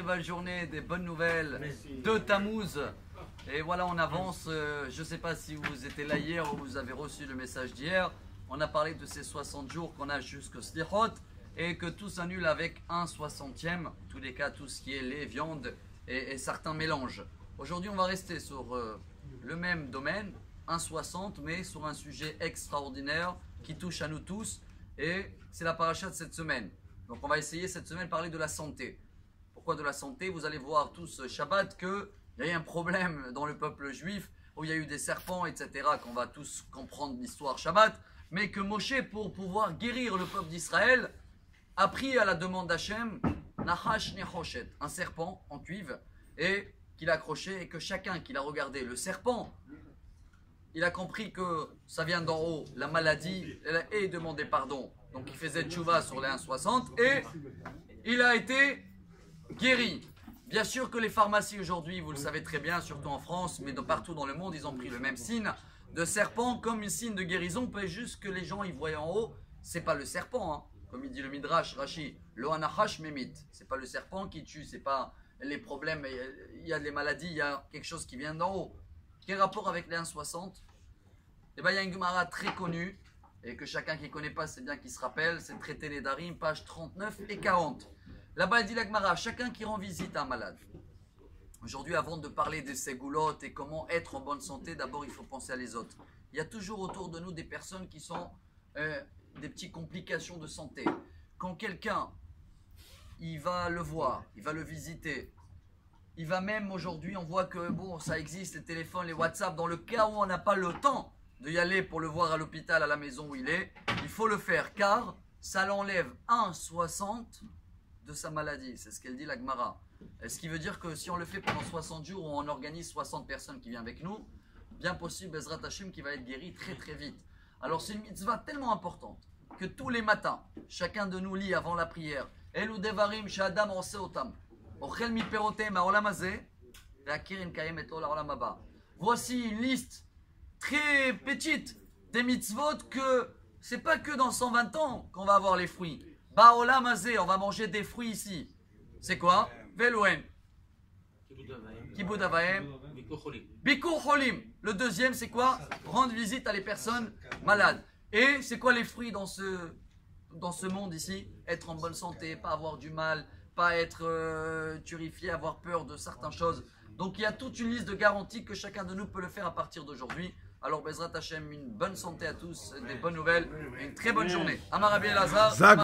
très belle journée, des bonnes nouvelles de Tammuz. Et voilà, on avance. Je ne sais pas si vous étiez là hier ou vous avez reçu le message d'hier. On a parlé de ces 60 jours qu'on a jusqu'au Slichot et que tout s'annule avec un 60e. En tous les cas, tout ce qui est lait, viande et certains mélanges. Aujourd'hui, on va rester sur le même domaine, un 60, mais sur un sujet extraordinaire qui touche à nous tous. Et c'est la paracha de cette semaine. Donc on va essayer cette semaine de parler de la santé. Pourquoi de la santé? Vous allez voir tous Shabbat qu'il y a eu un problème dans le peuple juif où il y a eu des serpents, etc. Qu'on va tous comprendre l'histoire Shabbat. Mais que Moshe, pour pouvoir guérir le peuple d'Israël, a pris à la demande d'Hachem Nahash Nechoshet, un serpent en cuivre, et qu'il a accroché et que chacun qui l'a regardé, le serpent, il a compris que ça vient d'en haut, la maladie, et il demandait pardon. Donc il faisait tchouva sur les 1,60 et il a été guéri. Bien sûr que les pharmacies aujourd'hui, vous le savez très bien, surtout en France, mais de partout dans le monde, ils ont pris le même signe de serpent comme un signe de guérison. Peut juste que les gens ils voient en haut, c'est pas le serpent, hein. Comme il dit le Midrash, Rashi, lo anachash memit. C'est pas le serpent qui tue, c'est pas les problèmes, il y a des maladies, il y a quelque chose qui vient d'en haut. Quel rapport avec les 1,60? Eh bien, il y a une Gemara très connue, et que chacun qui ne connaît pas, c'est bien qu'il se rappelle, c'est Traité Nedarim, pages 39 et 40. Là-bas, il dit la Gemara, chacun qui rend visite à un malade. Aujourd'hui, avant de parler des ségoulottes et comment être en bonne santé, d'abord, il faut penser à les autres. Il y a toujours autour de nous des personnes qui sont des petites complications de santé. Quand quelqu'un, il va le voir, il va le visiter, il va même aujourd'hui, on voit que bon, ça existe, les téléphones, les WhatsApp, dans le cas où on n'a pas le temps de y aller pour le voir à l'hôpital, à la maison où il est, il faut le faire car ça l'enlève 1,60 de sa maladie. C'est ce qu'elle dit la Gemara. Ce qui veut dire que si on le fait pendant 60 jours, où on organise 60 personnes qui viennent avec nous, bien possible, Bezrat Hashem, qui va être guéri très très vite. Alors c'est une mitzvah tellement importante que tous les matins, chacun de nous lit avant la prière Elu devarim sh'adam oseh otam. Ochel mi perotem ha'olam hazeh ve'hakirin kayemet lo la'olam haba. Voici une liste très petite des mitzvot que c'est pas que dans 120 ans qu'on va avoir les fruits. Ba'olam hazeh, on va manger des fruits ici. C'est quoi? Ve'loem. Kibud avaim. Bikur cholim. Le deuxième, c'est quoi? Rendre visite à les personnes malades. Et c'est quoi les fruits dans ce monde ici? Être en bonne santé, pas avoir du mal, pas être turifié, avoir peur de certaines choses. Donc il y a toute une liste de garanties que chacun de nous peut le faire à partir d'aujourd'hui. Alors Bezrat Hashem, une bonne santé à tous, des bonnes nouvelles et une très bonne journée. Amar Rabbi Elazar.